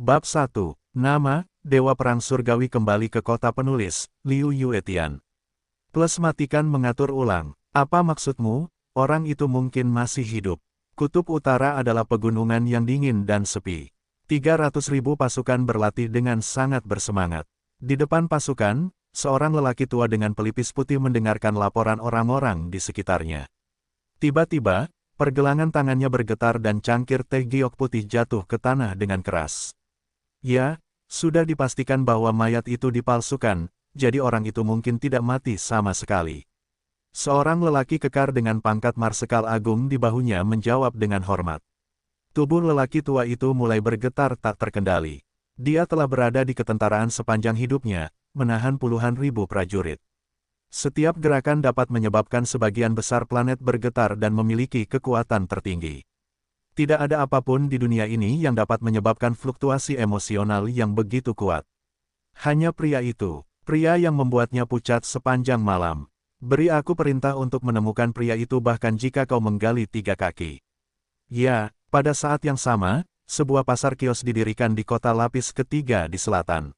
Bab 1. Nama, Dewa Perang Surgawi kembali ke kota penulis, Liu Yuetian. Plus matikan mengatur ulang. Apa maksudmu? Orang itu mungkin masih hidup. Kutub Utara adalah pegunungan yang dingin dan sepi. 300.000 pasukan berlatih dengan sangat bersemangat. Di depan pasukan, seorang lelaki tua dengan pelipis putih mendengarkan laporan orang-orang di sekitarnya. Tiba-tiba, pergelangan tangannya bergetar dan cangkir teh giok putih jatuh ke tanah dengan keras. Ya, sudah dipastikan bahwa mayat itu dipalsukan, jadi orang itu mungkin tidak mati sama sekali. Seorang lelaki kekar dengan pangkat Marsekal Agung di bahunya menjawab dengan hormat. Tubuh lelaki tua itu mulai bergetar tak terkendali. Dia telah berada di ketentaraan sepanjang hidupnya, menahan puluhan ribu prajurit. Setiap gerakan dapat menyebabkan sebagian besar planet bergetar dan memiliki kekuatan tertinggi. Tidak ada apapun di dunia ini yang dapat menyebabkan fluktuasi emosional yang begitu kuat. Hanya pria itu, pria yang membuatnya pucat sepanjang malam. Beri aku perintah untuk menemukan pria itu bahkan jika kau menggali 3 kaki. Ya, pada saat yang sama, sebuah pasar kios didirikan di kota lapis ketiga di selatan.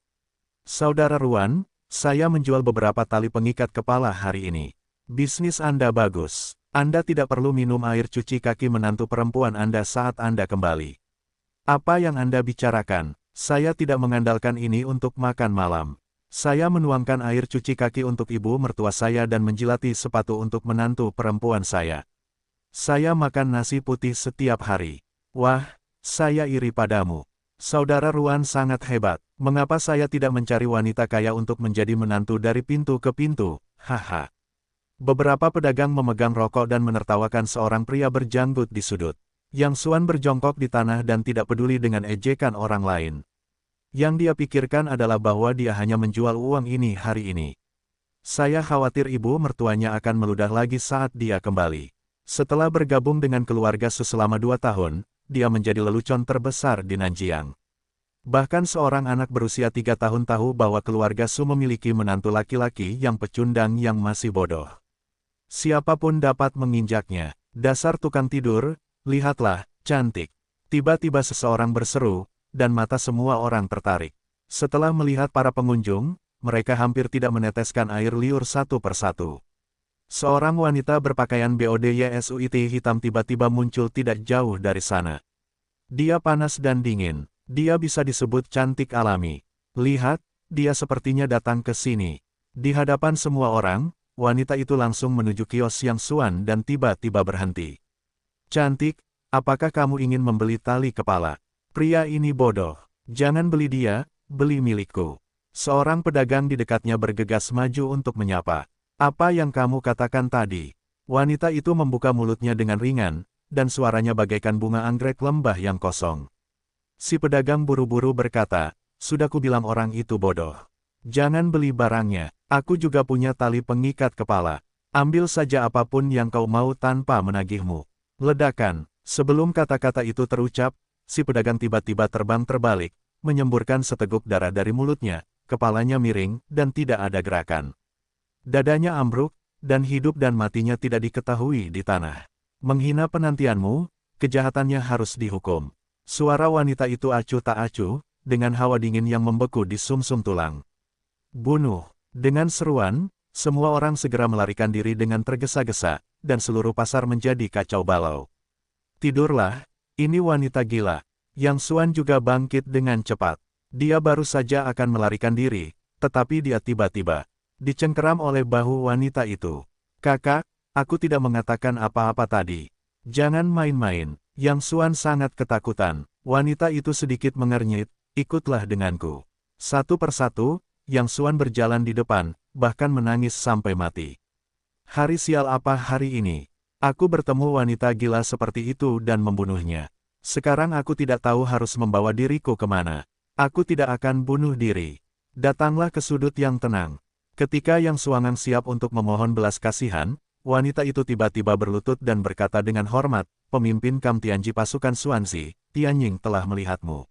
Saudara Ruan, saya menjual beberapa tali pengikat kepala hari ini. Bisnis Anda bagus. Anda tidak perlu minum air cuci kaki menantu perempuan Anda saat Anda kembali. Apa yang Anda bicarakan? Saya tidak mengandalkan ini untuk makan malam. Saya menuangkan air cuci kaki untuk ibu mertua saya dan menjilati sepatu untuk menantu perempuan saya. Saya makan nasi putih setiap hari. Wah, saya iri padamu. Saudara Ruan sangat hebat. Mengapa saya tidak mencari wanita kaya untuk menjadi menantu dari pintu ke pintu? Haha. Beberapa pedagang memegang rokok dan menertawakan seorang pria berjanggut di sudut. Yang Xuan berjongkok di tanah dan tidak peduli dengan ejekan orang lain. Yang dia pikirkan adalah bahwa dia hanya menjual uang ini hari ini. Saya khawatir ibu mertuanya akan meludah lagi saat dia kembali. Setelah bergabung dengan keluarga Su selama 2 tahun, dia menjadi lelucon terbesar di Nanjiang. Bahkan seorang anak berusia 3 tahun tahu bahwa keluarga Su memiliki menantu laki-laki yang pecundang yang masih bodoh. Siapapun dapat menginjaknya. Dasar tukang tidur, lihatlah, cantik. Tiba-tiba seseorang berseru, dan mata semua orang tertarik. Setelah melihat para pengunjung, mereka hampir tidak meneteskan air liur satu persatu. Seorang wanita berpakaian BODYSUIT hitam tiba-tiba muncul tidak jauh dari sana. Dia panas dan dingin. Dia bisa disebut cantik alami. Lihat, dia sepertinya datang ke sini. Di hadapan semua orang, wanita itu langsung menuju kios Yang Xuan dan tiba-tiba berhenti. Cantik, apakah kamu ingin membeli tali kepala? Pria ini bodoh. Jangan beli dia, beli milikku. Seorang pedagang di dekatnya bergegas maju untuk menyapa. Apa yang kamu katakan tadi? Wanita itu membuka mulutnya dengan ringan, dan suaranya bagaikan bunga anggrek lembah yang kosong. Si pedagang buru-buru berkata, sudah kubilang orang itu bodoh. Jangan beli barangnya, aku juga punya tali pengikat kepala. Ambil saja apapun yang kau mau tanpa menagihmu. Ledakan, sebelum kata-kata itu terucap, si pedagang tiba-tiba terbang terbalik, menyemburkan seteguk darah dari mulutnya, kepalanya miring, dan tidak ada gerakan. Dadanya ambruk, dan hidup dan matinya tidak diketahui di tanah. Menghina penantianmu, kejahatannya harus dihukum. Suara wanita itu acuh tak acuh, dengan hawa dingin yang membeku di sumsum tulang. Bunuh. Dengan seruan, semua orang segera melarikan diri dengan tergesa-gesa, dan seluruh pasar menjadi kacau balau. Tidurlah, ini wanita gila. Yang Xuan juga bangkit dengan cepat. Dia baru saja akan melarikan diri, tetapi dia tiba-tiba dicengkeram oleh bahu wanita itu. Kakak, aku tidak mengatakan apa-apa tadi. Jangan main-main. Yang Xuan sangat ketakutan. Wanita itu sedikit mengernyit, ikutlah denganku. Satu persatu, Yang Xuan berjalan di depan, bahkan menangis sampai mati. Hari sial apa hari ini? Aku bertemu wanita gila seperti itu dan membunuhnya. Sekarang aku tidak tahu harus membawa diriku kemana. Aku tidak akan bunuh diri. Datanglah ke sudut yang tenang. Ketika Yang Xuan siap untuk memohon belas kasihan, wanita itu tiba-tiba berlutut dan berkata dengan hormat, pemimpin Kam Tianji pasukan Xuanzi, Tianying telah melihatmu.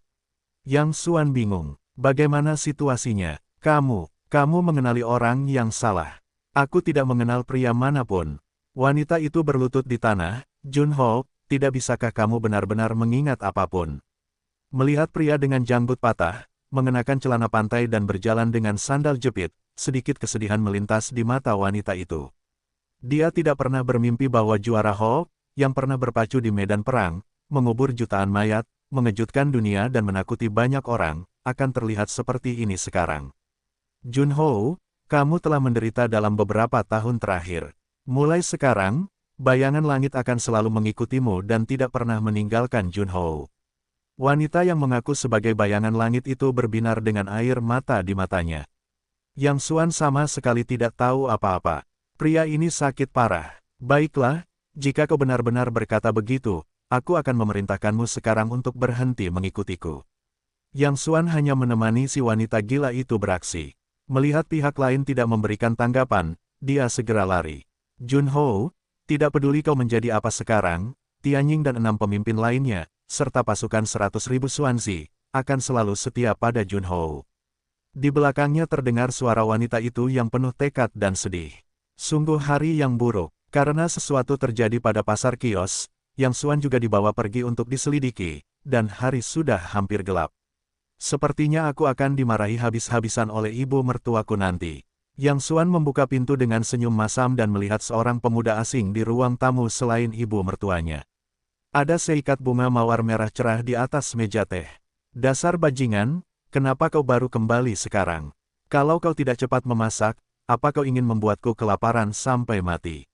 Yang Xuan bingung. Bagaimana situasinya? Kamu mengenali orang yang salah. Aku tidak mengenal pria manapun. Wanita itu berlutut di tanah. Junho, tidak bisakah kamu benar-benar mengingat apapun? Melihat pria dengan janggut patah, mengenakan celana pantai dan berjalan dengan sandal jepit, sedikit kesedihan melintas di mata wanita itu. Dia tidak pernah bermimpi bahwa juara Hulk, yang pernah berpacu di medan perang, mengubur jutaan mayat, mengejutkan dunia dan menakuti banyak orang, akan terlihat seperti ini sekarang. Junho, kamu telah menderita dalam beberapa tahun terakhir. Mulai sekarang, bayangan langit akan selalu mengikutimu dan tidak pernah meninggalkan Junho. Wanita yang mengaku sebagai bayangan langit itu berbinar dengan air mata di matanya. Yang Xuan sama sekali tidak tahu apa-apa. Pria ini sakit parah. Baiklah, jika kau benar-benar berkata begitu, aku akan memerintahkanmu sekarang untuk berhenti mengikutiku. Yang Xuan hanya menemani si wanita gila itu beraksi. Melihat pihak lain tidak memberikan tanggapan, dia segera lari. Junho, tidak peduli kau menjadi apa sekarang, Tianying dan 6 pemimpin lainnya, serta pasukan 100.000 Xuanzi, akan selalu setia pada Junho. Di belakangnya terdengar suara wanita itu yang penuh tekad dan sedih. Sungguh hari yang buruk, karena sesuatu terjadi pada pasar kios, Yang Xuan juga dibawa pergi untuk diselidiki, dan hari sudah hampir gelap. Sepertinya aku akan dimarahi habis-habisan oleh ibu mertuaku nanti. Yang Xuan membuka pintu dengan senyum masam dan melihat seorang pemuda asing di ruang tamu selain ibu mertuanya. Ada seikat bunga mawar merah cerah di atas meja teh. Dasar bajingan, kenapa kau baru kembali sekarang? Kalau kau tidak cepat memasak, apa kau ingin membuatku kelaparan sampai mati?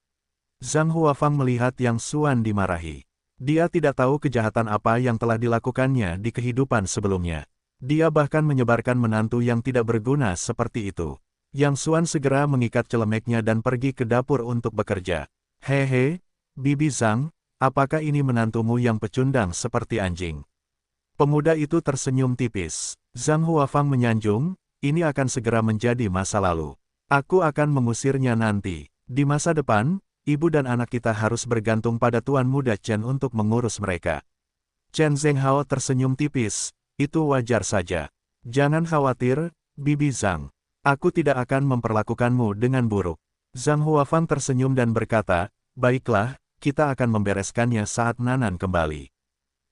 Zhang Huafang melihat Yang Xuan dimarahi. Dia tidak tahu kejahatan apa yang telah dilakukannya di kehidupan sebelumnya. Dia bahkan menyebarkan menantu yang tidak berguna seperti itu. Yang Xuan segera mengikat celemeknya dan pergi ke dapur untuk bekerja. Hehe, Bibi Zhang, apakah ini menantumu yang pecundang seperti anjing? Pemuda itu tersenyum tipis. Zhang Huafang menyanjung, ini akan segera menjadi masa lalu. Aku akan mengusirnya nanti. Di masa depan, ibu dan anak kita harus bergantung pada Tuan Muda Chen untuk mengurus mereka. Chen Zhenghao tersenyum tipis, itu wajar saja. Jangan khawatir, Bibi Zhang. Aku tidak akan memperlakukanmu dengan buruk. Zhang Huafang tersenyum dan berkata, baiklah, kita akan membereskannya saat Nanan kembali.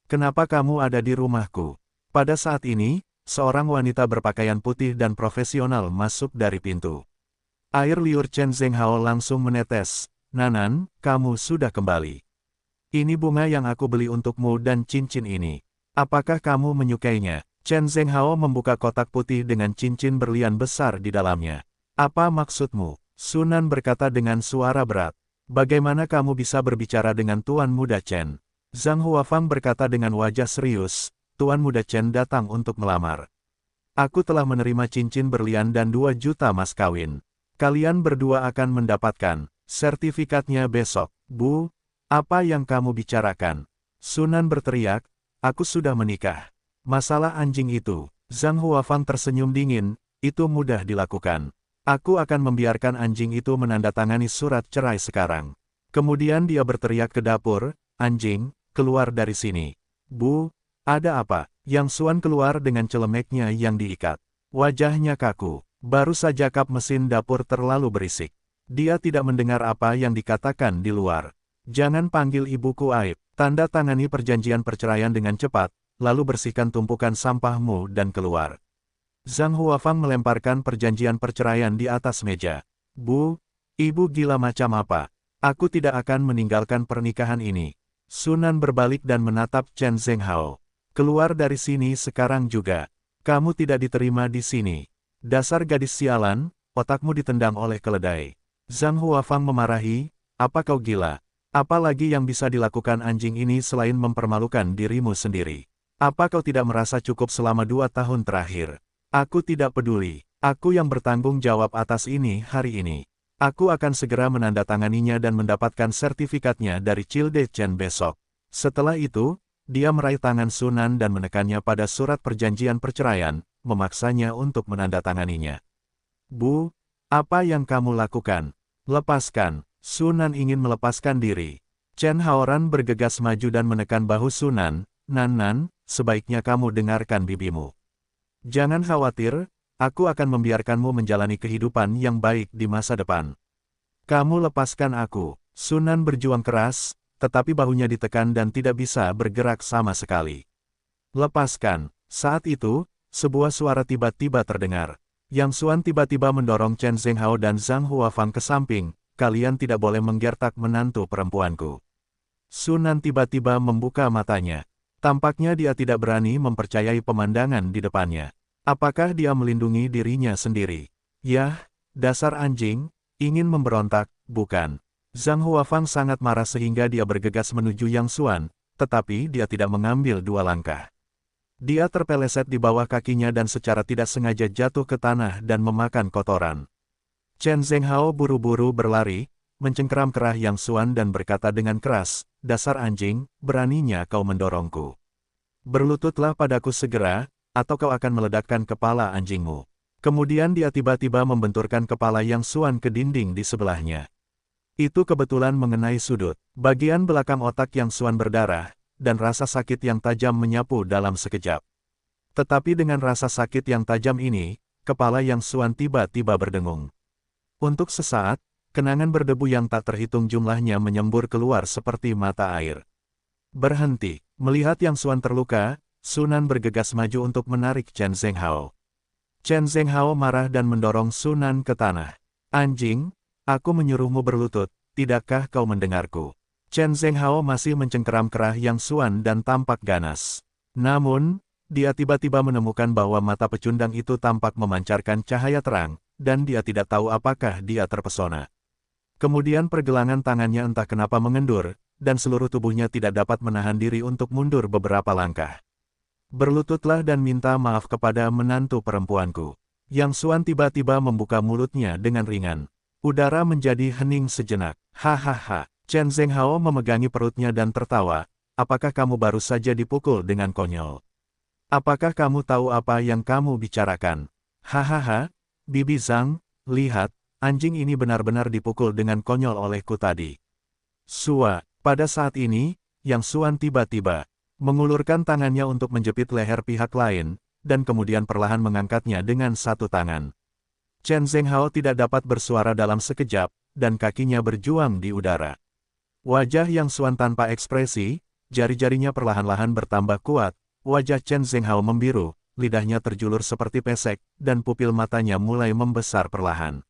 Kenapa kamu ada di rumahku? Pada saat ini, seorang wanita berpakaian putih dan profesional masuk dari pintu. Air liur Chen Zhenghao langsung menetes. Nanan, kamu sudah kembali. Ini bunga yang aku beli untukmu dan cincin ini. Apakah kamu menyukainya? Chen Zhenghao membuka kotak putih dengan cincin berlian besar di dalamnya. Apa maksudmu? Sunan berkata dengan suara berat. Bagaimana kamu bisa berbicara dengan Tuan Muda Chen? Zhang Huafang berkata dengan wajah serius, Tuan Muda Chen datang untuk melamar. Aku telah menerima cincin berlian dan 2 juta mas kawin. Kalian berdua akan mendapatkan sertifikatnya besok. Bu, apa yang kamu bicarakan? Sunan berteriak, aku sudah menikah. Masalah anjing itu, Zhang Huafang tersenyum dingin, itu mudah dilakukan. Aku akan membiarkan anjing itu menandatangani surat cerai sekarang. Kemudian dia berteriak ke dapur, anjing, keluar dari sini. Bu, ada apa? Yang Xuan keluar dengan celemeknya yang diikat. Wajahnya kaku, baru saja kap mesin dapur terlalu berisik. Dia tidak mendengar apa yang dikatakan di luar. Jangan panggil ibuku Aib, tanda tangani perjanjian perceraian dengan cepat, lalu bersihkan tumpukan sampahmu dan keluar. Zhang Huafang melemparkan perjanjian perceraian di atas meja. Bu, ibu gila macam apa? Aku tidak akan meninggalkan pernikahan ini. Sunan berbalik dan menatap Chen Zhenghao. Keluar dari sini sekarang juga. Kamu tidak diterima di sini. Dasar gadis sialan, otakmu ditendang oleh keledai. Zhang Huafang memarahi, apa kau gila? Apa lagi yang bisa dilakukan anjing ini selain mempermalukan dirimu sendiri? Apa kau tidak merasa cukup selama 2 tahun terakhir? Aku tidak peduli. Aku yang bertanggung jawab atas ini hari ini. Aku akan segera menandatanganinya dan mendapatkan sertifikatnya dari Childe Chen besok. Setelah itu, dia meraih tangan Sunan dan menekannya pada surat perjanjian perceraian, memaksanya untuk menandatanganinya. Bu, apa yang kamu lakukan? Lepaskan. Sunan ingin melepaskan diri. Chen Haoran bergegas maju dan menekan bahu Sunan. Nan, sebaiknya kamu dengarkan bibimu. Jangan khawatir, aku akan membiarkanmu menjalani kehidupan yang baik di masa depan. Kamu lepaskan aku. Sunan berjuang keras, tetapi bahunya ditekan dan tidak bisa bergerak sama sekali. Lepaskan. Saat itu, sebuah suara tiba-tiba terdengar. Yang Xuan tiba-tiba mendorong Chen Zhenghao dan Zhang Huafang ke samping. Kalian tidak boleh menggertak menantu perempuanku. Sunan tiba-tiba membuka matanya. Tampaknya dia tidak berani mempercayai pemandangan di depannya. Apakah dia melindungi dirinya sendiri? Yah, dasar anjing, ingin memberontak, bukan? Zhang Huafang sangat marah sehingga dia bergegas menuju Yang Xuan, tetapi dia tidak mengambil dua langkah. Dia terpeleset di bawah kakinya dan secara tidak sengaja jatuh ke tanah dan memakan kotoran. Chen Zhenghao buru-buru berlari, mencengkeram kerah Yang Xuan dan berkata dengan keras, "Dasar anjing, beraninya kau mendorongku. Berlututlah padaku segera, atau kau akan meledakkan kepala anjingmu." Kemudian dia tiba-tiba membenturkan kepala Yang Xuan ke dinding di sebelahnya. Itu kebetulan mengenai sudut. Bagian belakang otak Yang Xuan berdarah, dan rasa sakit yang tajam menyapu dalam sekejap. Tetapi dengan rasa sakit yang tajam ini, kepala Yang Xuan tiba-tiba berdengung. Untuk sesaat, kenangan berdebu yang tak terhitung jumlahnya menyembur keluar seperti mata air. Berhenti. Melihat Yang Xuan terluka, Sunan bergegas maju untuk menarik Chen Zhenghao. Chen Zhenghao marah dan mendorong Sunan ke tanah. "Anjing, aku menyuruhmu berlutut, tidakkah kau mendengarku?" Chen Zhenghao masih mencengkeram kerah Yang Xuan dan tampak ganas. Namun, dia tiba-tiba menemukan bahwa mata pecundang itu tampak memancarkan cahaya terang, dan dia tidak tahu apakah dia terpesona. Kemudian pergelangan tangannya entah kenapa mengendur, dan seluruh tubuhnya tidak dapat menahan diri untuk mundur beberapa langkah. "Berlututlah dan minta maaf kepada menantu perempuanku." Yang Xuan tiba-tiba membuka mulutnya dengan ringan. Udara menjadi hening sejenak. "Hahaha." Chen Zhenghao memegangi perutnya dan tertawa, "Apakah kamu baru saja dipukul dengan konyol? Apakah kamu tahu apa yang kamu bicarakan?" "Hahaha, Bibi Zhang, lihat, anjing ini benar-benar dipukul dengan konyol olehku tadi." Sua. Pada saat ini, Yang Xuan tiba-tiba mengulurkan tangannya untuk menjepit leher pihak lain, dan kemudian perlahan mengangkatnya dengan satu tangan. Chen Zhenghao tidak dapat bersuara dalam sekejap, dan kakinya berjuang di udara. Wajah Yang Xuan tanpa ekspresi, jari-jarinya perlahan-lahan bertambah kuat, wajah Chen Zhenghao membiru, lidahnya terjulur seperti pesek, dan pupil matanya mulai membesar perlahan.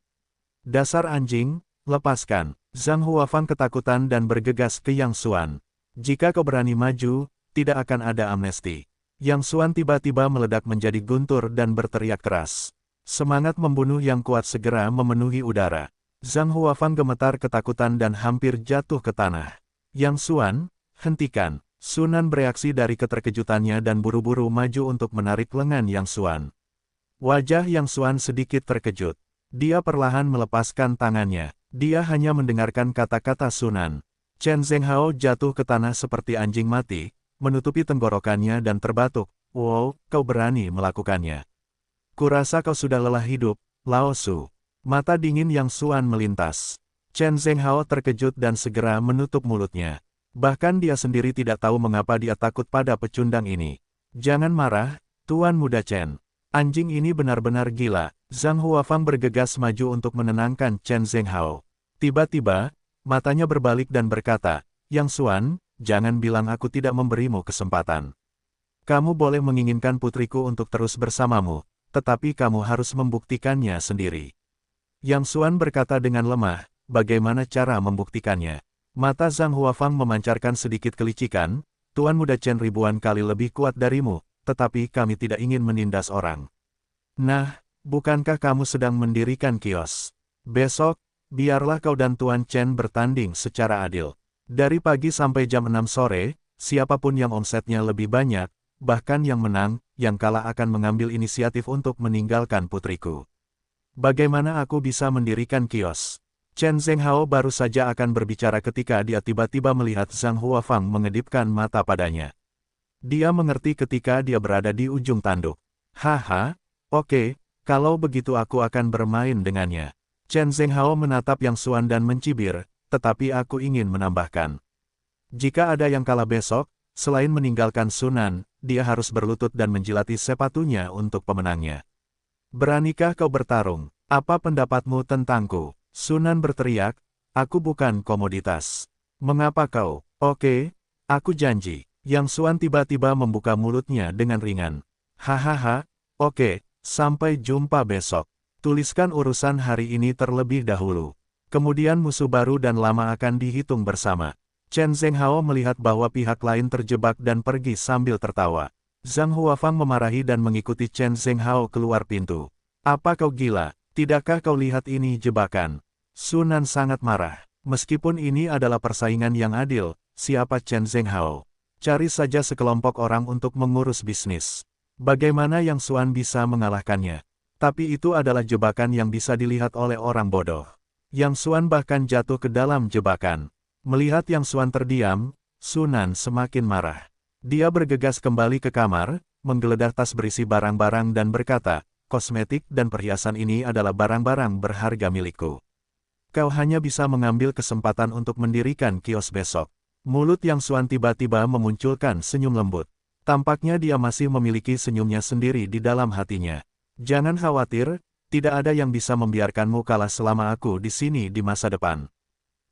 "Dasar anjing, lepaskan." Zhang Huafang ketakutan dan bergegas ke Yang Xuan. "Jika kau berani maju, tidak akan ada amnesti." Yang Xuan tiba-tiba meledak menjadi guntur dan berteriak keras. Semangat membunuh yang kuat segera memenuhi udara. Zhang Huafang gemetar ketakutan dan hampir jatuh ke tanah. "Yang Xuan, hentikan." Sunan bereaksi dari keterkejutannya dan buru-buru maju untuk menarik lengan Yang Xuan. Wajah Yang Xuan sedikit terkejut. Dia perlahan melepaskan tangannya. Dia hanya mendengarkan kata-kata Sunan. Chen Zhenghao jatuh ke tanah seperti anjing mati, menutupi tenggorokannya dan terbatuk. "Wow, kau berani melakukannya. Kurasa kau sudah lelah hidup, Lao Su." Mata dingin Yang Xuan melintas. Chen Zhenghao terkejut dan segera menutup mulutnya. Bahkan dia sendiri tidak tahu mengapa dia takut pada pecundang ini. "Jangan marah, Tuan Muda Chen. Anjing ini benar-benar gila." Zhang Huafang bergegas maju untuk menenangkan Chen Zhenghao. Tiba-tiba, matanya berbalik dan berkata, "Yang Xuan, jangan bilang aku tidak memberimu kesempatan. Kamu boleh menginginkan putriku untuk terus bersamamu, tetapi kamu harus membuktikannya sendiri." Yang Xuan berkata dengan lemah, "Bagaimana cara membuktikannya?" Mata Zhang Huafang memancarkan sedikit kelicikan, "Tuan Muda Chen ribuan kali lebih kuat darimu, tetapi kami tidak ingin menindas orang." "Nah, bukankah kamu sedang mendirikan kios? Besok, biarlah kau dan Tuan Chen bertanding secara adil. Dari pagi sampai jam 6 sore, siapapun yang omsetnya lebih banyak, bahkan yang menang, yang kalah akan mengambil inisiatif untuk meninggalkan putriku. Bagaimana aku bisa mendirikan kios?" Chen Zhenghao baru saja akan berbicara ketika dia tiba-tiba melihat Zhang Huafang mengedipkan mata padanya. Dia mengerti ketika dia berada di ujung tanduk. "Haha, oke, kalau begitu aku akan bermain dengannya." Chen Zhenghao menatap Yang Xuan dan mencibir, "Tetapi aku ingin menambahkan. Jika ada yang kalah besok, selain meninggalkan Sunan, dia harus berlutut dan menjilati sepatunya untuk pemenangnya. Beranikah kau bertarung? Apa pendapatmu tentangku?" Sunan berteriak, "Aku bukan komoditas. Mengapa kau?" "Oke, aku janji." Yang Xuan tiba-tiba membuka mulutnya dengan ringan. Hahaha, oke, sampai jumpa besok. Tuliskan urusan hari ini terlebih dahulu. Kemudian musuh baru dan lama akan dihitung bersama. Chen Zhenghao melihat bahwa pihak lain terjebak dan pergi sambil tertawa. Zhang Huafang memarahi dan mengikuti Chen Zhenghao keluar pintu. Apa kau gila? Tidakkah kau lihat ini jebakan? Sunan sangat marah. Meskipun ini adalah persaingan yang adil, siapa Chen Zhenghao? Cari saja sekelompok orang untuk mengurus bisnis. Bagaimana Yang Xuan bisa mengalahkannya? Tapi itu adalah jebakan yang bisa dilihat oleh orang bodoh. Yang Xuan bahkan jatuh ke dalam jebakan. Melihat Yang Xuan terdiam, Sunan semakin marah. Dia bergegas kembali ke kamar, menggeledah tas berisi barang-barang dan berkata, kosmetik dan perhiasan ini adalah barang-barang berharga milikku. Kau hanya bisa mengambil kesempatan untuk mendirikan kios besok. Mulut Yang Xuan tiba-tiba memunculkan senyum lembut. Tampaknya dia masih memiliki senyumnya sendiri di dalam hatinya. Jangan khawatir, tidak ada yang bisa membiarkanmu kalah selama aku di sini di masa depan.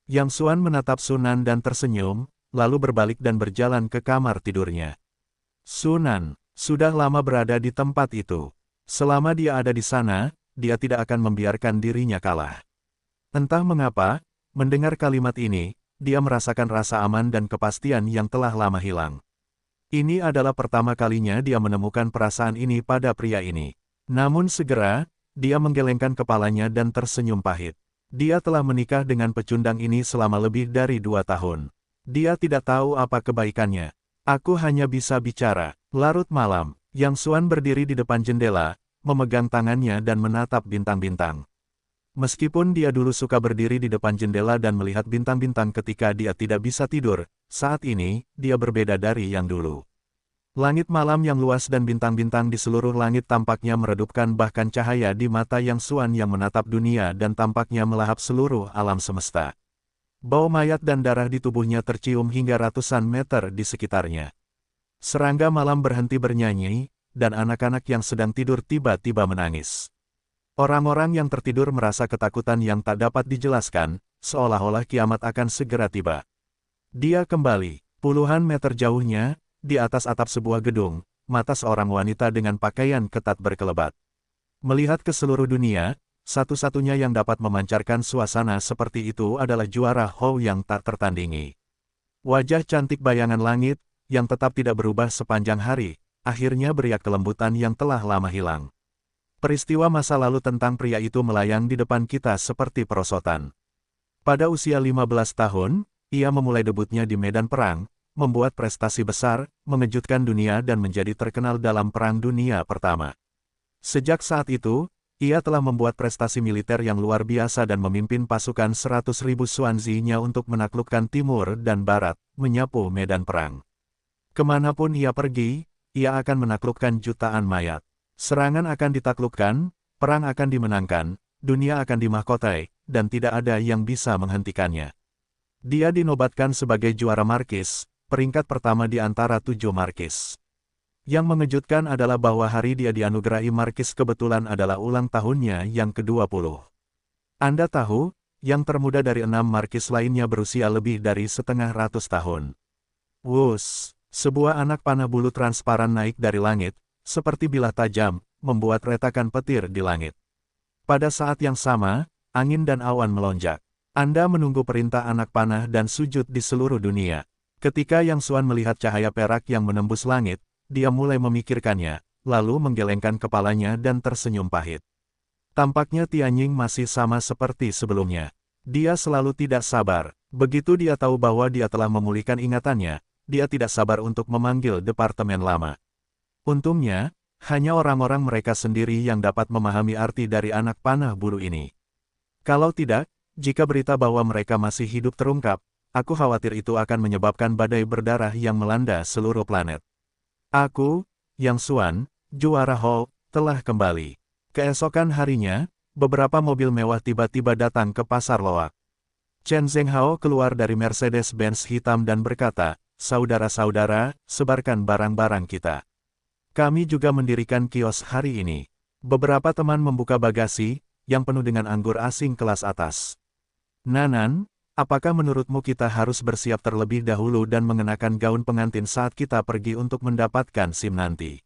Yang Xuan menatap Sunan dan tersenyum, lalu berbalik dan berjalan ke kamar tidurnya. Sunan sudah lama berada di tempat itu. Selama dia ada di sana, dia tidak akan membiarkan dirinya kalah. Entah mengapa, mendengar kalimat ini, dia merasakan rasa aman dan kepastian yang telah lama hilang. Ini adalah pertama kalinya dia menemukan perasaan ini pada pria ini. Namun segera, dia menggelengkan kepalanya dan tersenyum pahit. Dia telah menikah dengan pecundang ini selama lebih dari 2 tahun. Dia tidak tahu apa kebaikannya. Aku hanya bisa bicara. Larut malam, Yang Xuan berdiri di depan jendela, memegang tangannya dan menatap bintang-bintang. Meskipun dia dulu suka berdiri di depan jendela dan melihat bintang-bintang ketika dia tidak bisa tidur, saat ini, dia berbeda dari yang dulu. Langit malam yang luas dan bintang-bintang di seluruh langit tampaknya meredupkan bahkan cahaya di mata Yang Xuan yang menatap dunia dan tampaknya melahap seluruh alam semesta. Bau mayat dan darah di tubuhnya tercium hingga ratusan meter di sekitarnya. Serangga malam berhenti bernyanyi, dan anak-anak yang sedang tidur tiba-tiba menangis. Orang-orang yang tertidur merasa ketakutan yang tak dapat dijelaskan, seolah-olah kiamat akan segera tiba. Dia kembali, puluhan meter jauhnya, di atas atap sebuah gedung, mata seorang wanita dengan pakaian ketat berkelebat. Melihat ke seluruh dunia, satu-satunya yang dapat memancarkan suasana seperti itu adalah juara Hou yang tak tertandingi. Wajah cantik bayangan langit, yang tetap tidak berubah sepanjang hari, akhirnya beriak kelembutan yang telah lama hilang. Peristiwa masa lalu tentang pria itu melayang di depan kita seperti perosotan. Pada usia 15 tahun, ia memulai debutnya di medan perang, membuat prestasi besar, mengejutkan dunia dan menjadi terkenal dalam Perang Dunia Pertama. Sejak saat itu, ia telah membuat prestasi militer yang luar biasa dan memimpin pasukan 100.000 Xuanzi-nya untuk menaklukkan timur dan barat, menyapu medan perang. Kemanapun ia pergi, ia akan menaklukkan jutaan mayat. Serangan akan ditaklukkan, perang akan dimenangkan, dunia akan dimahkotai, dan tidak ada yang bisa menghentikannya. Dia dinobatkan sebagai juara markis, peringkat pertama di antara 7 markis. Yang mengejutkan adalah bahwa hari dia dianugerahi markis kebetulan adalah ulang tahunnya yang ke-20. Anda tahu, yang termuda dari 6 markis lainnya berusia lebih dari 150 tahun. Wus, sebuah anak panah bulu transparan naik dari langit, seperti bilah tajam, membuat retakan petir di langit. Pada saat yang sama, angin dan awan melonjak. Anda menunggu perintah anak panah dan sujud di seluruh dunia. Ketika Yang Xuan melihat cahaya perak yang menembus langit, dia mulai memikirkannya, lalu menggelengkan kepalanya dan tersenyum pahit. Tampaknya Tianying masih sama seperti sebelumnya. Dia selalu tidak sabar. Begitu dia tahu bahwa dia telah memulihkan ingatannya, dia tidak sabar untuk memanggil departemen lama. Untungnya, hanya orang-orang mereka sendiri yang dapat memahami arti dari anak panah bulu ini. Kalau tidak, jika berita bahwa mereka masih hidup terungkap, aku khawatir itu akan menyebabkan badai berdarah yang melanda seluruh planet. Aku, Yang Xuan, juara Hou, telah kembali. Keesokan harinya, beberapa mobil mewah tiba-tiba datang ke pasar loak. Chen Zhenghao keluar dari Mercedes-Benz hitam dan berkata, "Saudara-saudara, sebarkan barang-barang kita. Kami juga mendirikan kios hari ini." Beberapa teman membuka bagasi, yang penuh dengan anggur asing kelas atas. Nanan, Apakah menurutmu kita harus bersiap terlebih dahulu dan mengenakan gaun pengantin saat kita pergi untuk mendapatkan SIM nanti?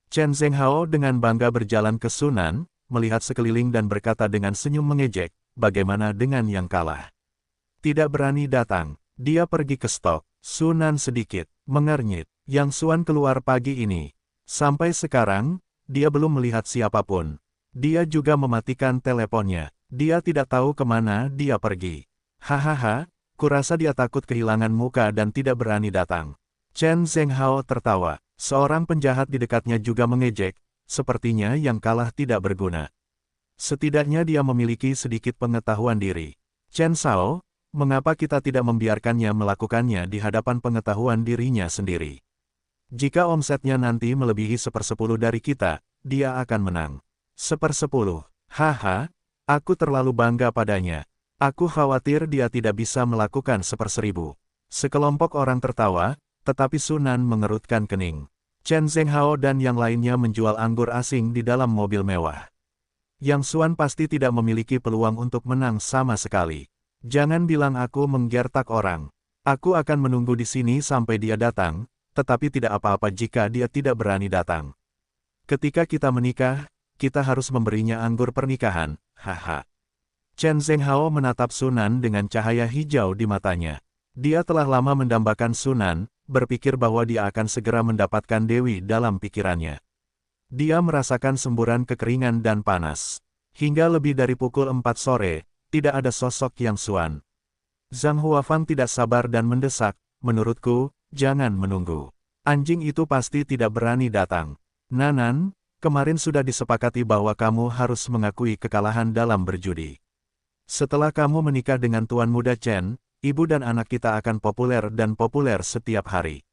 Chen Zhenghao dengan bangga berjalan ke Sunan, melihat sekeliling dan berkata dengan senyum mengejek, bagaimana dengan yang kalah? Tidak berani datang. Dia pergi ke stok. Sunan sedikit mengernyit. Yang Xuan keluar pagi ini. Sampai sekarang, dia belum melihat siapapun. Dia juga mematikan teleponnya. Dia tidak tahu kemana dia pergi. Hahaha, kurasa dia takut kehilangan muka dan tidak berani datang. Chen Zhenghao tertawa. Seorang penjahat di dekatnya juga mengejek, sepertinya yang kalah tidak berguna. Setidaknya dia memiliki sedikit pengetahuan diri. Chen Shao, mengapa kita tidak membiarkannya melakukannya di hadapan pengetahuan dirinya sendiri? Jika omsetnya nanti melebihi 1/10 dari kita, dia akan menang. 1/10. Haha, aku terlalu bangga padanya. Aku khawatir dia tidak bisa melakukan 1/1000. Sekelompok orang tertawa, tetapi Sunan mengerutkan kening. Chen Zhenghao dan yang lainnya menjual anggur asing di dalam mobil mewah. Yang Xuan pasti tidak memiliki peluang untuk menang sama sekali. Jangan bilang aku menggertak orang. Aku akan menunggu di sini sampai dia datang, tetapi tidak apa-apa jika dia tidak berani datang. Ketika kita menikah, kita harus memberinya anggur pernikahan, haha. Chen Zhenghao menatap Sunan dengan cahaya hijau di matanya. Dia telah lama mendambakan Sunan, berpikir bahwa dia akan segera mendapatkan Dewi dalam pikirannya. Dia merasakan semburan kekeringan dan panas. Hingga lebih dari pukul 4 sore, tidak ada sosok Yang Xuan. Zhang Huafang tidak sabar dan mendesak, menurutku, jangan menunggu. Anjing itu pasti tidak berani datang. Nanan, kemarin sudah disepakati bahwa kamu harus mengakui kekalahan dalam berjudi. Setelah kamu menikah dengan Tuan Muda Chen, ibu dan anak kita akan populer dan populer setiap hari.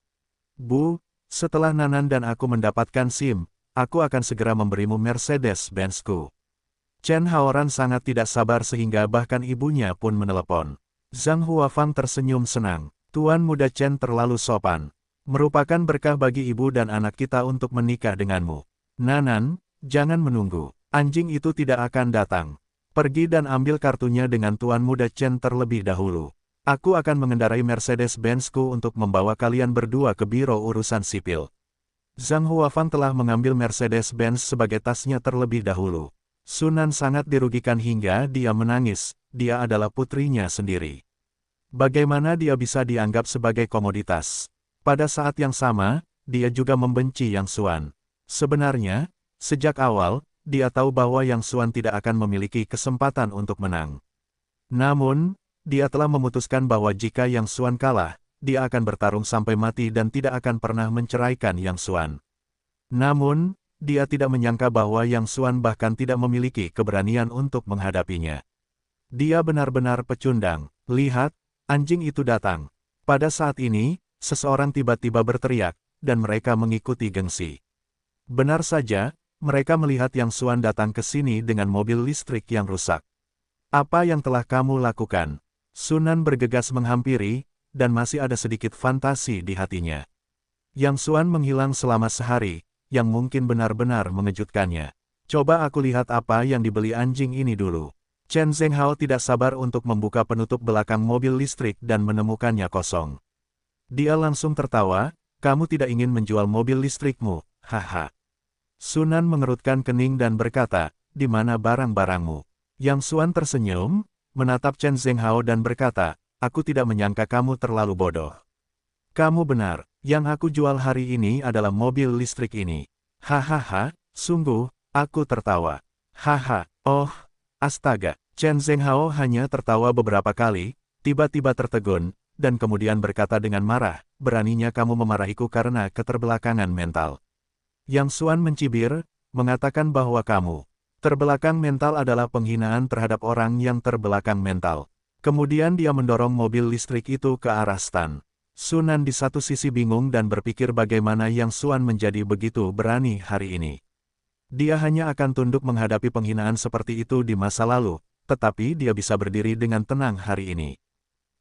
Bu, setelah Nanan dan aku mendapatkan SIM, aku akan segera memberimu Mercedes-Benz-ku. Chen Haoran sangat tidak sabar sehingga bahkan ibunya pun menelepon. Zhang Huafang tersenyum senang. Tuan Muda Chen terlalu sopan. Merupakan berkah bagi ibu dan anak kita untuk menikah denganmu. Nanan, jangan menunggu. Anjing itu tidak akan datang. Pergi dan ambil kartunya dengan Tuan Muda Chen terlebih dahulu. Aku akan mengendarai Mercedes-Benz-ku untuk membawa kalian berdua ke Biro Urusan Sipil. Zhang Huafang telah mengambil Mercedes-Benz sebagai tasnya terlebih dahulu. Sunan sangat dirugikan hingga dia menangis, dia adalah putrinya sendiri. Bagaimana dia bisa dianggap sebagai komoditas? Pada saat yang sama, dia juga membenci Yang Xuan. Sebenarnya, sejak awal, dia tahu bahwa Yang Xuan tidak akan memiliki kesempatan untuk menang. Namun, dia telah memutuskan bahwa jika Yang Xuan kalah, dia akan bertarung sampai mati dan tidak akan pernah menceraikan Yang Xuan. Namun, dia tidak menyangka bahwa Yang Xuan bahkan tidak memiliki keberanian untuk menghadapinya. Dia benar-benar pecundang. Lihat, anjing itu datang. Pada saat ini, seseorang tiba-tiba berteriak, dan mereka mengikuti gengsi. Benar saja, mereka melihat Yang Xuan datang ke sini dengan mobil listrik yang rusak. Apa yang telah kamu lakukan? Sunan bergegas menghampiri, dan masih ada sedikit fantasi di hatinya. Yang Xuan menghilang selama sehari, yang mungkin benar-benar mengejutkannya. Coba aku lihat apa yang dibeli anjing ini dulu. Chen Zhenghao tidak sabar untuk membuka penutup belakang mobil listrik dan menemukannya kosong. Dia langsung tertawa, kamu tidak ingin menjual mobil listrikmu, haha. Sunan mengerutkan kening dan berkata, di mana barang-barangmu? Yang Xuan tersenyum, menatap Chen Zhenghao dan berkata, aku tidak menyangka kamu terlalu bodoh. Kamu benar, yang aku jual hari ini adalah mobil listrik ini. Hahaha, sungguh, aku tertawa. Haha, oh, astaga. Chen Zhenghao hanya tertawa beberapa kali, tiba-tiba tertegun, dan kemudian berkata dengan marah, beraninya kamu memarahiku karena keterbelakangan mental. Yang Xuan mencibir, mengatakan bahwa kamu terbelakang mental adalah penghinaan terhadap orang yang terbelakang mental. Kemudian dia mendorong mobil listrik itu ke arah Stan. Sunan di satu sisi bingung dan berpikir bagaimana Yang Xuan menjadi begitu berani hari ini. Dia hanya akan tunduk menghadapi penghinaan seperti itu di masa lalu, tetapi dia bisa berdiri dengan tenang hari ini.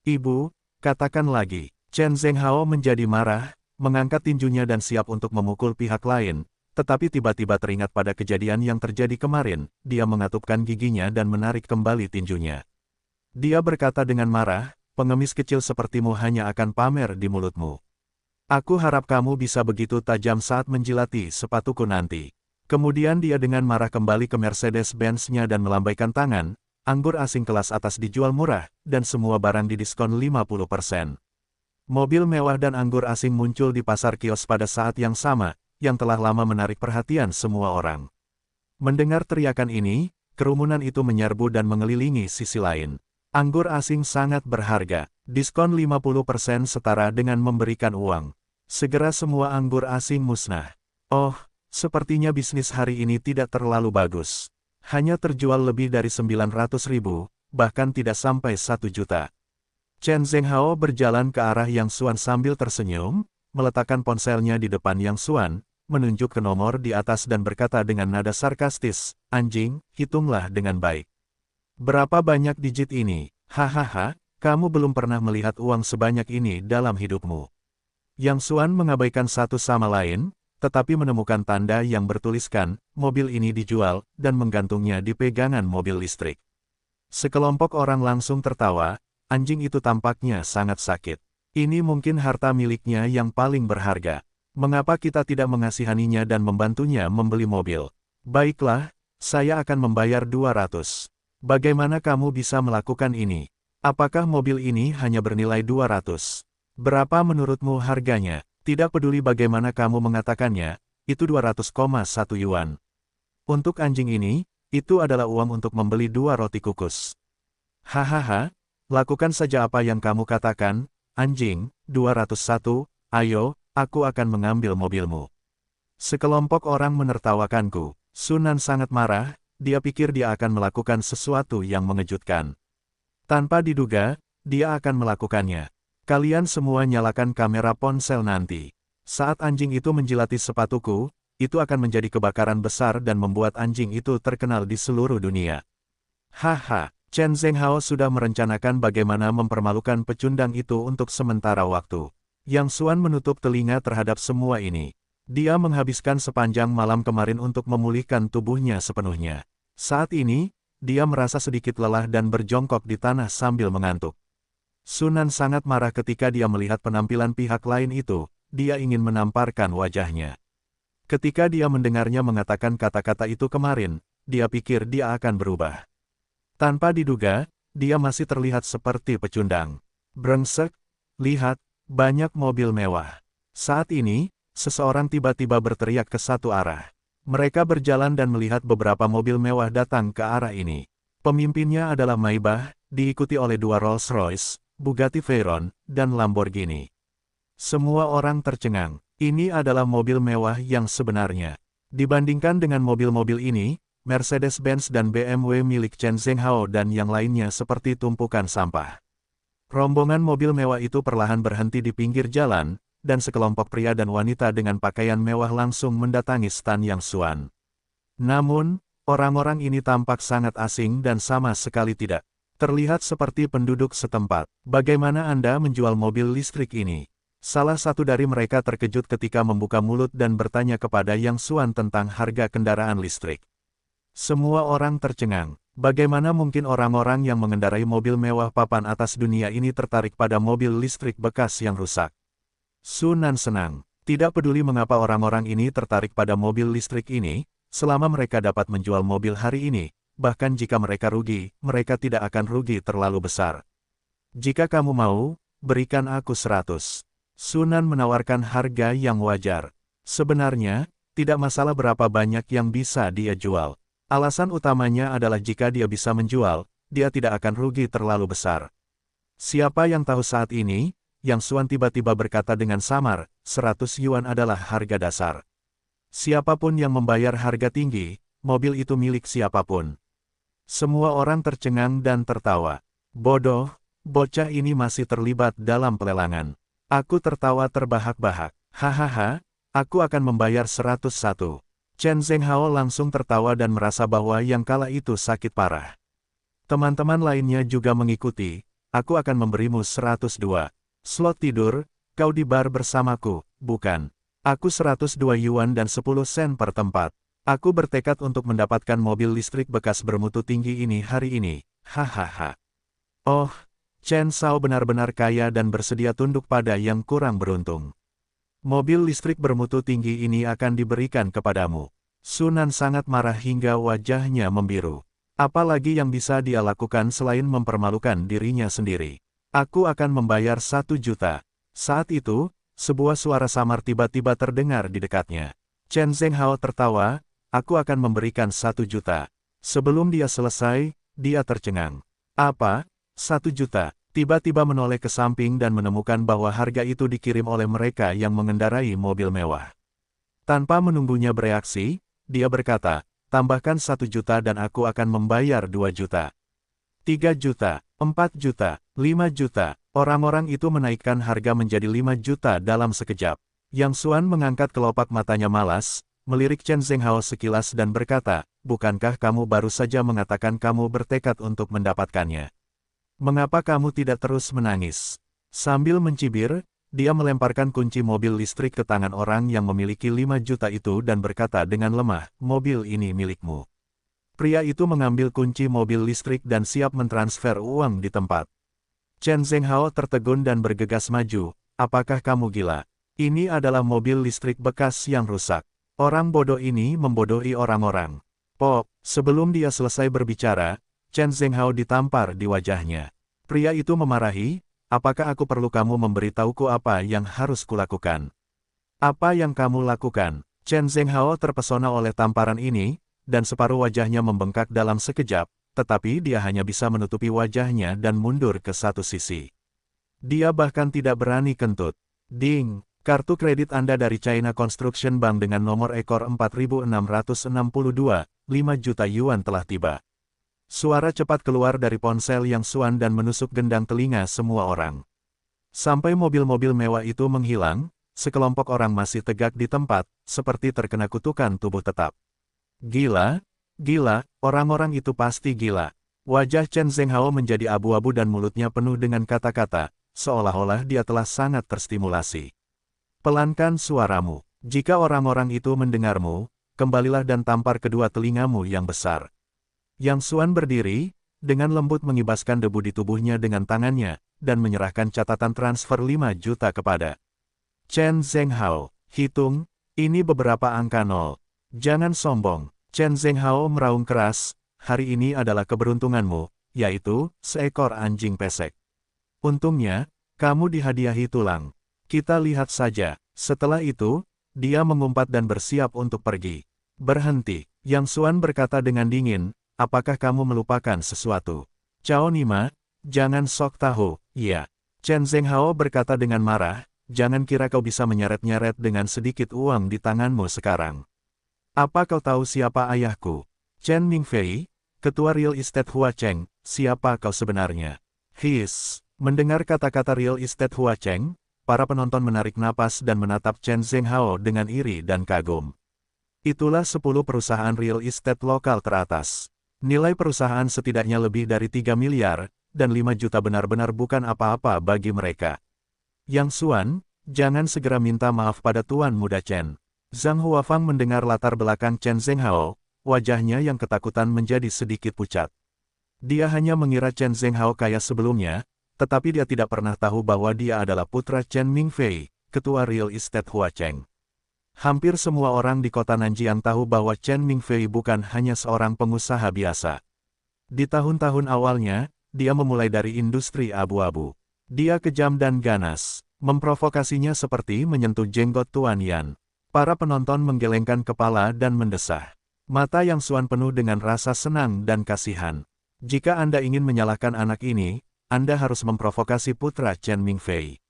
Ibu, katakan lagi. Chen Zhenghao menjadi marah, mengangkat tinjunya dan siap untuk memukul pihak lain, tetapi tiba-tiba teringat pada kejadian yang terjadi kemarin, dia mengatupkan giginya dan menarik kembali tinjunya. Dia berkata dengan marah, pengemis kecil sepertimu hanya akan pamer di mulutmu. Aku harap kamu bisa begitu tajam saat menjilati sepatuku nanti. Kemudian dia dengan marah kembali ke Mercedes-Benz-nya dan melambaikan tangan, anggur asing kelas atas dijual murah, dan semua barang didiskon 50%. Mobil mewah dan anggur asing muncul di pasar kios pada saat yang sama, yang telah lama menarik perhatian semua orang. Mendengar teriakan ini, kerumunan itu menyerbu dan mengelilingi sisi lain. Anggur asing sangat berharga, diskon 50% setara dengan memberikan uang. Segera semua anggur asing musnah. Oh, sepertinya bisnis hari ini tidak terlalu bagus. Hanya terjual lebih dari 900.000, bahkan tidak sampai 1 juta. Chen Zhenghao berjalan ke arah Yang Xuan sambil tersenyum, meletakkan ponselnya di depan Yang Xuan, menunjuk ke nomor di atas dan berkata dengan nada sarkastis, "Anjing, hitunglah dengan baik. Berapa banyak digit ini? Hahaha, kamu belum pernah melihat uang sebanyak ini dalam hidupmu." Yang Xuan mengabaikan satu sama lain, tetapi menemukan tanda yang bertuliskan, mobil ini dijual, dan menggantungnya di pegangan mobil listrik. Sekelompok orang langsung tertawa, anjing itu tampaknya sangat sakit. Ini mungkin harta miliknya yang paling berharga. Mengapa kita tidak mengasihaninya dan membantunya membeli mobil? Baiklah, saya akan membayar 200. Bagaimana kamu bisa melakukan ini? Apakah mobil ini hanya bernilai 200? Berapa menurutmu harganya? Tidak peduli bagaimana kamu mengatakannya, itu 200,1 yuan. Untuk anjing ini, itu adalah uang untuk membeli 2 roti kukus. Hahaha, lakukan saja apa yang kamu katakan, anjing, 201, ayo, aku akan mengambil mobilmu. Sekelompok orang menertawakanku. Sunan sangat marah, dia pikir dia akan melakukan sesuatu yang mengejutkan. Tanpa diduga, dia akan melakukannya. Kalian semua nyalakan kamera ponsel nanti. Saat anjing itu menjilati sepatuku, itu akan menjadi kebakaran besar dan membuat anjing itu terkenal di seluruh dunia. Haha, Chen Zhenghao sudah merencanakan bagaimana mempermalukan pecundang itu untuk sementara waktu. Yang Xuan menutup telinga terhadap semua ini. Dia menghabiskan sepanjang malam kemarin untuk memulihkan tubuhnya sepenuhnya. Saat ini, dia merasa sedikit lelah dan berjongkok di tanah sambil mengantuk. Sunan sangat marah ketika dia melihat penampilan pihak lain itu, dia ingin menamparkan wajahnya. Ketika dia mendengarnya mengatakan kata-kata itu kemarin, dia pikir dia akan berubah. Tanpa diduga, dia masih terlihat seperti pecundang. Brengsek, lihat, banyak mobil mewah. Saat ini, seseorang tiba-tiba berteriak ke satu arah. Mereka berjalan dan melihat beberapa mobil mewah datang ke arah ini. Pemimpinnya adalah Maybach, diikuti oleh 2 Rolls-Royce, Bugatti Veyron, dan Lamborghini. Semua orang tercengang. Ini adalah mobil mewah yang sebenarnya. Dibandingkan dengan mobil-mobil ini, Mercedes-Benz dan BMW milik Chen Zhenghao dan yang lainnya seperti tumpukan sampah. Rombongan mobil mewah itu perlahan berhenti di pinggir jalan, dan sekelompok pria dan wanita dengan pakaian mewah langsung mendatangi stan Yang Xuan. Namun, orang-orang ini tampak sangat asing dan sama sekali tidak terlihat seperti penduduk setempat. Bagaimana Anda menjual mobil listrik ini? Salah satu dari mereka terkejut ketika membuka mulut dan bertanya kepada Yang Xuan tentang harga kendaraan listrik. Semua orang tercengang. Bagaimana mungkin orang-orang yang mengendarai mobil mewah papan atas dunia ini tertarik pada mobil listrik bekas yang rusak? Sunan senang. Tidak peduli mengapa orang-orang ini tertarik pada mobil listrik ini, selama mereka dapat menjual mobil hari ini, bahkan jika mereka rugi, mereka tidak akan rugi terlalu besar. Jika kamu mau, berikan aku 100. Sunan menawarkan harga yang wajar. Sebenarnya, tidak masalah berapa banyak yang bisa dia jual. Alasan utamanya adalah jika dia bisa menjual, dia tidak akan rugi terlalu besar. Siapa yang tahu saat ini? Yang Xuan tiba-tiba berkata dengan samar, 100 yuan adalah harga dasar. Siapapun yang membayar harga tinggi, mobil itu milik siapapun. Semua orang tercengang dan tertawa. Bodoh, bocah ini masih terlibat dalam pelelangan. Aku tertawa terbahak-bahak. Hahaha, aku akan membayar 101. Chen Zhenghao langsung tertawa dan merasa bahwa yang kala itu sakit parah. Teman-teman lainnya juga mengikuti, aku akan memberimu 102. Slot tidur, kau di bar bersamaku, bukan? Aku 102 yuan dan 10 sen per tempat. Aku bertekad untuk mendapatkan mobil listrik bekas bermutu tinggi ini hari ini. Hahaha. Oh, Chen Shao benar-benar kaya dan bersedia tunduk pada yang kurang beruntung. Mobil listrik bermutu tinggi ini akan diberikan kepadamu. Sunan sangat marah hingga wajahnya membiru. Apalagi yang bisa dia lakukan selain mempermalukan dirinya sendiri. Aku akan membayar 1 juta. Saat itu, sebuah suara samar tiba-tiba terdengar di dekatnya. Chen Zhenghao tertawa, aku akan memberikan 1 juta. Sebelum dia selesai, dia tercengang. Apa? 1 juta? Tiba-tiba menoleh ke samping dan menemukan bahwa harga itu dikirim oleh mereka yang mengendarai mobil mewah. Tanpa menunggunya bereaksi, dia berkata, tambahkan 1 juta dan aku akan membayar 2 juta. 3 juta, 4 juta, 5 juta. Orang-orang itu menaikkan harga menjadi 5 juta dalam sekejap. Yang Xuan mengangkat kelopak matanya malas, melirik Chen Zhenghao sekilas dan berkata, bukankah kamu baru saja mengatakan kamu bertekad untuk mendapatkannya? Mengapa kamu tidak terus menangis? Sambil mencibir, dia melemparkan kunci mobil listrik ke tangan orang yang memiliki 5 juta itu dan berkata dengan lemah, mobil ini milikmu. Pria itu mengambil kunci mobil listrik dan siap mentransfer uang di tempat. Chen Zhenghao tertegun dan bergegas maju, apakah kamu gila? Ini adalah mobil listrik bekas yang rusak. Orang bodoh ini membodohi orang-orang. Pop, sebelum dia selesai berbicara, Chen Zhenghao ditampar di wajahnya. Pria itu memarahi, apakah aku perlu kamu memberitahuku apa yang harus kulakukan? Apa yang kamu lakukan? Chen Zhenghao terpesona oleh tamparan ini, dan separuh wajahnya membengkak dalam sekejap, tetapi dia hanya bisa menutupi wajahnya dan mundur ke satu sisi. Dia bahkan tidak berani kentut. Ding, kartu kredit Anda dari China Construction Bank dengan nomor ekor 4662, 5 juta yuan telah tiba. Suara cepat keluar dari ponsel yang Xuan dan menusuk gendang telinga semua orang. Sampai mobil-mobil mewah itu menghilang, sekelompok orang masih tegak di tempat, seperti terkena kutukan tubuh tetap. Gila, gila, orang-orang itu pasti gila. Wajah Chen Zhenghao menjadi abu-abu dan mulutnya penuh dengan kata-kata, seolah-olah dia telah sangat terstimulasi. Pelankan suaramu. Jika orang-orang itu mendengarmu, kembalilah dan tampar kedua telingamu yang besar. Yang Xuan berdiri, dengan lembut mengibaskan debu di tubuhnya dengan tangannya, dan menyerahkan catatan transfer 5 juta kepada Chen Zhenghao. Hitung, ini beberapa angka nol. Jangan sombong. Chen Zhenghao meraung keras, hari ini adalah keberuntunganmu, yaitu, seekor anjing pesek. Untungnya, kamu dihadiahi tulang. Kita lihat saja. Setelah itu, dia mengumpat dan bersiap untuk pergi. Berhenti. Yang Xuan berkata dengan dingin, apakah kamu melupakan sesuatu? Cao Nima, jangan sok tahu, ya. Chen Zhenghao berkata dengan marah, jangan kira kau bisa menyeret-nyeret dengan sedikit uang di tanganmu sekarang. Apa kau tahu siapa ayahku? Chen Mingfei, ketua real estate Hua Cheng, siapa kau sebenarnya? His, mendengar kata-kata real estate Hua Cheng, para penonton menarik napas dan menatap Chen Zhenghao dengan iri dan kagum. Itulah 10 perusahaan real estate lokal teratas. Nilai perusahaan setidaknya lebih dari 3 miliar, dan 5 juta benar-benar bukan apa-apa bagi mereka. Yang Xuan, jangan segera minta maaf pada Tuan Muda Chen. Zhang Huafang mendengar latar belakang Chen Zhenghao, wajahnya yang ketakutan menjadi sedikit pucat. Dia hanya mengira Chen Zhenghao kaya sebelumnya, tetapi dia tidak pernah tahu bahwa dia adalah putra Chen Mingfei, ketua real estate Hua Cheng. Hampir semua orang di kota Nanjiang tahu bahwa Chen Mingfei bukan hanya seorang pengusaha biasa. Di tahun-tahun awalnya, dia memulai dari industri abu-abu. Dia kejam dan ganas, memprovokasinya seperti menyentuh jenggot Tuan Yan. Para penonton menggelengkan kepala dan mendesah. Mata yang Xuan penuh dengan rasa senang dan kasihan. Jika Anda ingin menyalahkan anak ini, Anda harus memprovokasi putra Chen Mingfei.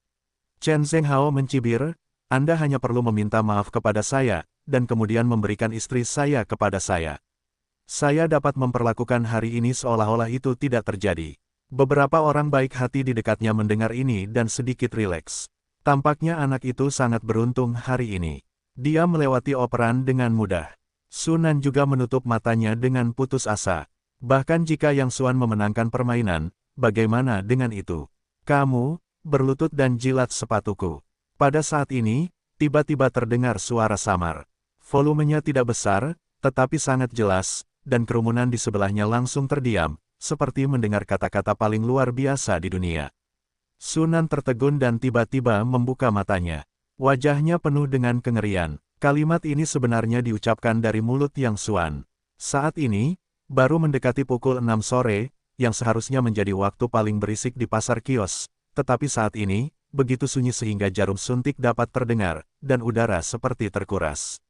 Chen Zhenghao mencibir, Anda hanya perlu meminta maaf kepada saya, dan kemudian memberikan istri saya kepada saya. Saya dapat memperlakukan hari ini seolah-olah itu tidak terjadi. Beberapa orang baik hati di dekatnya mendengar ini dan sedikit rileks. Tampaknya anak itu sangat beruntung hari ini. Dia melewati operan dengan mudah. Sunan juga menutup matanya dengan putus asa. Bahkan jika Yang Xuan memenangkan permainan, bagaimana dengan itu? Kamu, berlutut dan jilat sepatuku. Pada saat ini, tiba-tiba terdengar suara samar. Volumenya tidak besar, tetapi sangat jelas, dan kerumunan di sebelahnya langsung terdiam, seperti mendengar kata-kata paling luar biasa di dunia. Sunan tertegun dan tiba-tiba membuka matanya. Wajahnya penuh dengan kengerian. Kalimat ini sebenarnya diucapkan dari mulut Yang Xuan. Saat ini, baru mendekati pukul 6 sore, yang seharusnya menjadi waktu paling berisik di pasar kios. Tetapi saat ini, begitu sunyi sehingga jarum suntik dapat terdengar, dan udara seperti terkuras.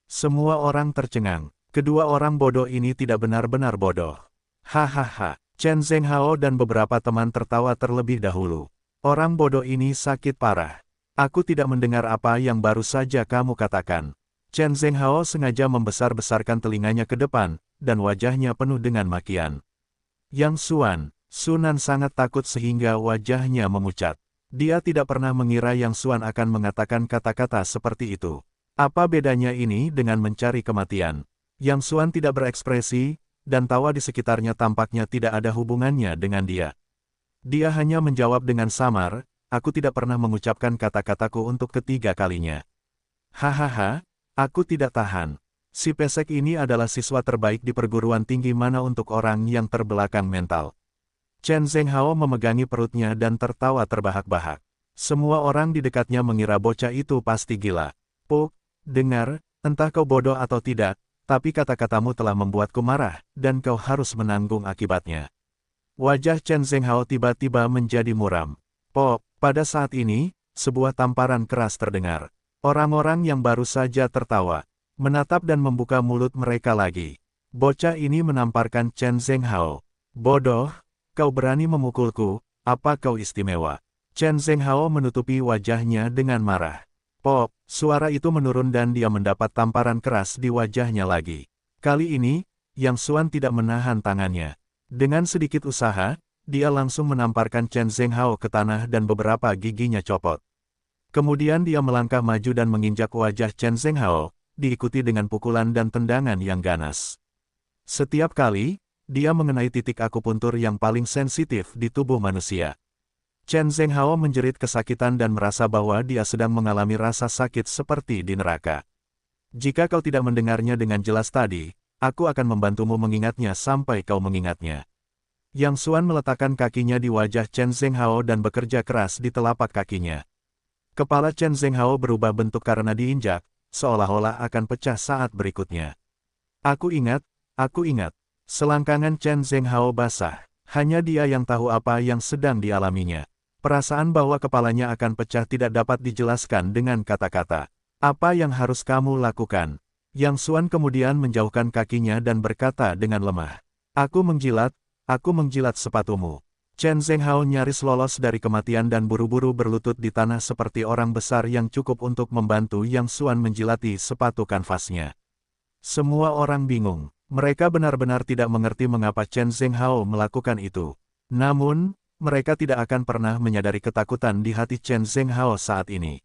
Semua orang tercengang. Kedua orang bodoh ini tidak benar-benar bodoh. Hahaha. Chen Zhenghao dan beberapa teman tertawa terlebih dahulu. Orang bodoh ini sakit parah. Aku tidak mendengar apa yang baru saja kamu katakan. Chen Zhenghao sengaja membesar-besarkan telinganya ke depan, dan wajahnya penuh dengan makian. Yang Xuan, Sunan sangat takut sehingga wajahnya memucat. Dia tidak pernah mengira Yang Xuan akan mengatakan kata-kata seperti itu. Apa bedanya ini dengan mencari kematian? Yang Xuan tidak berekspresi, dan tawa di sekitarnya tampaknya tidak ada hubungannya dengan dia. Dia hanya menjawab dengan samar, aku tidak pernah mengucapkan kata-kataku untuk ketiga kalinya. Hahaha, aku tidak tahan. Si pesek ini adalah siswa terbaik di perguruan tinggi mana untuk orang yang terbelakang mental. Chen Zhenghao memegangi perutnya dan tertawa terbahak-bahak. Semua orang di dekatnya mengira bocah itu pasti gila. Puk, dengar, entah kau bodoh atau tidak, tapi kata-katamu telah membuatku marah, dan kau harus menanggung akibatnya. Wajah Chen Zhenghao tiba-tiba menjadi muram. Pop, pada saat ini, sebuah tamparan keras terdengar. Orang-orang yang baru saja tertawa, menatap dan membuka mulut mereka lagi. Bocah ini menamparkan Chen Zhenghao. Bodoh, kau berani memukulku, apa kau istimewa? Chen Zhenghao menutupi wajahnya dengan marah. Pop, suara itu menurun dan dia mendapat tamparan keras di wajahnya lagi. Kali ini, Yang Xuan tidak menahan tangannya. Dengan sedikit usaha, dia langsung menamparkan Chen Zhenghao ke tanah dan beberapa giginya copot. Kemudian dia melangkah maju dan menginjak wajah Chen Zhenghao, diikuti dengan pukulan dan tendangan yang ganas. Setiap kali, dia mengenai titik akupuntur yang paling sensitif di tubuh manusia. Chen Zhenghao menjerit kesakitan dan merasa bahwa dia sedang mengalami rasa sakit seperti di neraka. Jika kau tidak mendengarnya dengan jelas tadi, aku akan membantumu mengingatnya sampai kau mengingatnya. Yang Xuan meletakkan kakinya di wajah Chen Zhenghao dan bekerja keras di telapak kakinya. Kepala Chen Zhenghao berubah bentuk karena diinjak, seolah-olah akan pecah saat berikutnya. Aku ingat. Selangkangan Chen Zhenghao basah. Hanya dia yang tahu apa yang sedang dialaminya. Perasaan bahwa kepalanya akan pecah tidak dapat dijelaskan dengan kata-kata. Apa yang harus kamu lakukan? Yang Xuan kemudian menjauhkan kakinya dan berkata dengan lemah. Aku menjilat sepatumu. Chen Zhenghao nyaris lolos dari kematian dan buru-buru berlutut di tanah seperti orang besar yang cukup untuk membantu Yang Xuan menjilati sepatu kanvasnya. Semua orang bingung. Mereka benar-benar tidak mengerti mengapa Chen Zhenghao melakukan itu. Namun, mereka tidak akan pernah menyadari ketakutan di hati Chen Zhenghao saat ini.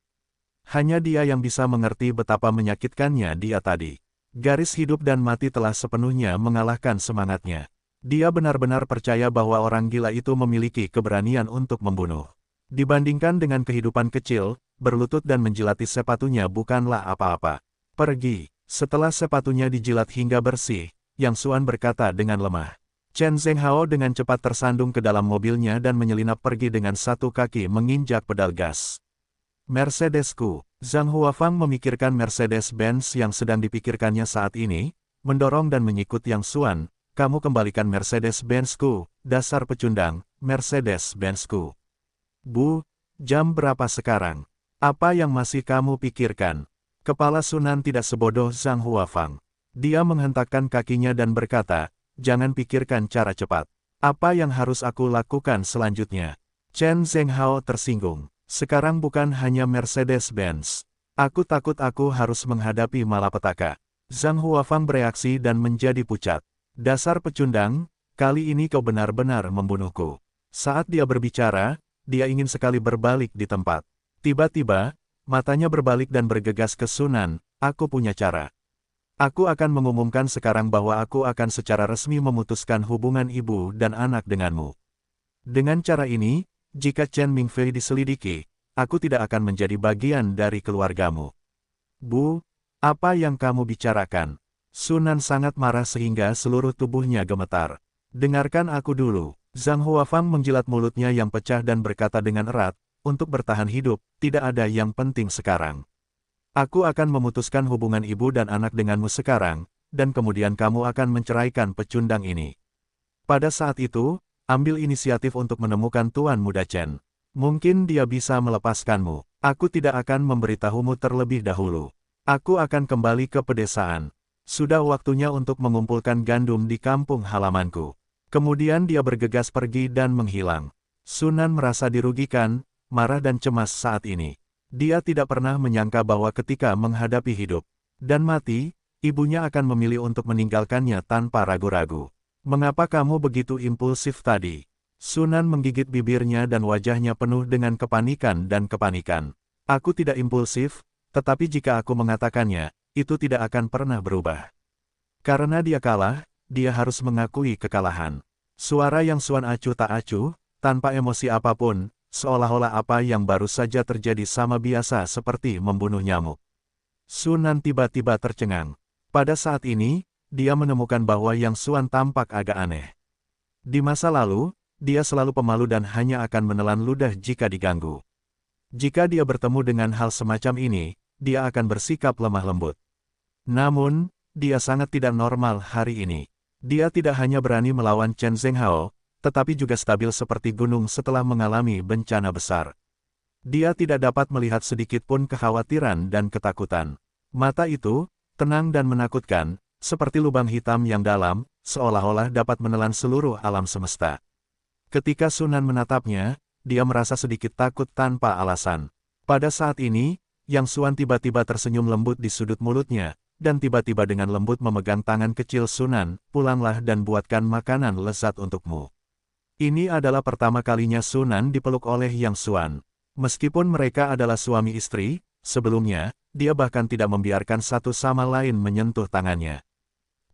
Hanya dia yang bisa mengerti betapa menyakitkannya dia tadi. Garis hidup dan mati telah sepenuhnya mengalahkan semangatnya. Dia benar-benar percaya bahwa orang gila itu memiliki keberanian untuk membunuh. Dibandingkan dengan kehidupan kecil, berlutut dan menjilati sepatunya bukanlah apa-apa. Pergi. Setelah sepatunya dijilat hingga bersih, Yang Xuan berkata dengan lemah. Chen Zhenghao dengan cepat tersandung ke dalam mobilnya dan menyelinap pergi dengan satu kaki menginjak pedal gas. Mercedesku. Zhang Huafang memikirkan Mercedes-Benz yang sedang dipikirkannya saat ini, mendorong dan menyikut Yang Xuan. Kamu kembalikan Mercedes-Benzku, dasar pecundang, Mercedes-Benzku. Bu, jam berapa sekarang? Apa yang masih kamu pikirkan? Kepala Sunan tidak sebodoh Zhang Huafang. Dia menghentakkan kakinya dan berkata, jangan pikirkan cara cepat. Apa yang harus aku lakukan selanjutnya? Chen Zhenghao tersinggung. Sekarang bukan hanya Mercedes-Benz. Aku takut aku harus menghadapi malapetaka. Zhang Huafang bereaksi dan menjadi pucat. Dasar pecundang, kali ini kau benar-benar membunuhku. Saat dia berbicara, dia ingin sekali berbalik di tempat. Tiba-tiba, matanya berbalik dan bergegas ke Sunan, aku punya cara. Aku akan mengumumkan sekarang bahwa aku akan secara resmi memutuskan hubungan ibu dan anak denganmu. Dengan cara ini, jika Chen Mingfei diselidiki, aku tidak akan menjadi bagian dari keluargamu. Bu, apa yang kamu bicarakan? Sunan sangat marah sehingga seluruh tubuhnya gemetar. Dengarkan aku dulu. Zhang Huafang menjilat mulutnya yang pecah dan berkata dengan erat, untuk bertahan hidup, tidak ada yang penting sekarang. Aku akan memutuskan hubungan ibu dan anak denganmu sekarang, dan kemudian kamu akan menceraikan pecundang ini. Pada saat itu, ambil inisiatif untuk menemukan Tuan Muda Chen. Mungkin dia bisa melepaskanmu. Aku tidak akan memberitahumu terlebih dahulu. Aku akan kembali ke pedesaan. Sudah waktunya untuk mengumpulkan gandum di kampung halamanku. Kemudian dia bergegas pergi dan menghilang. Sunan merasa dirugikan, marah dan cemas saat ini. Dia tidak pernah menyangka bahwa ketika menghadapi hidup dan mati, ibunya akan memilih untuk meninggalkannya tanpa ragu-ragu. Mengapa kamu begitu impulsif tadi? Sunan menggigit bibirnya dan wajahnya penuh dengan kepanikan dan kepanikan. Aku tidak impulsif, tetapi jika aku mengatakannya, itu tidak akan pernah berubah. Karena dia kalah, dia harus mengakui kekalahan. Suara yang Suan acuh tak acuh, tanpa emosi apapun, seolah-olah apa yang baru saja terjadi sama biasa seperti membunuh nyamuk. Sunan tiba-tiba tercengang. Pada saat ini, dia menemukan bahwa Yang Suan tampak agak aneh. Di masa lalu, dia selalu pemalu dan hanya akan menelan ludah jika diganggu. Jika dia bertemu dengan hal semacam ini, dia akan bersikap lemah lembut. Namun, dia sangat tidak normal hari ini. Dia tidak hanya berani melawan Chen Zhenghao, tetapi juga stabil seperti gunung setelah mengalami bencana besar. Dia tidak dapat melihat sedikit pun kekhawatiran dan ketakutan. Mata itu, tenang dan menakutkan, seperti lubang hitam yang dalam, seolah-olah dapat menelan seluruh alam semesta. Ketika Sunan menatapnya, dia merasa sedikit takut tanpa alasan. Pada saat ini, Yang Suan tiba-tiba tersenyum lembut di sudut mulutnya, dan tiba-tiba dengan lembut memegang tangan kecil Sunan, pulanglah dan buatkan makanan lezat untukmu. Ini adalah pertama kalinya Sunan dipeluk oleh Yang Suan. Meskipun mereka adalah suami istri, sebelumnya, dia bahkan tidak membiarkan satu sama lain menyentuh tangannya.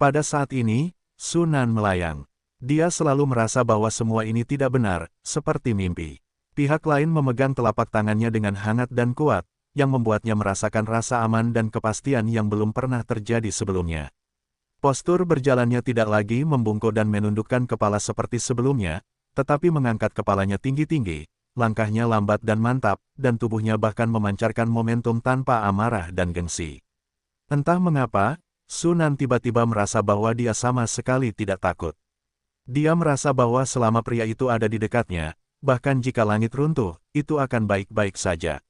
Pada saat ini, Sunan melayang. Dia selalu merasa bahwa semua ini tidak benar, seperti mimpi. Pihak lain memegang telapak tangannya dengan hangat dan kuat, yang membuatnya merasakan rasa aman dan kepastian yang belum pernah terjadi sebelumnya. Postur berjalannya tidak lagi membungkuk dan menundukkan kepala seperti sebelumnya, tetapi mengangkat kepalanya tinggi-tinggi, langkahnya lambat dan mantap, dan tubuhnya bahkan memancarkan momentum tanpa amarah dan gengsi. Entah mengapa, Sunan tiba-tiba merasa bahwa dia sama sekali tidak takut. Dia merasa bahwa selama pria itu ada di dekatnya, bahkan jika langit runtuh, itu akan baik-baik saja.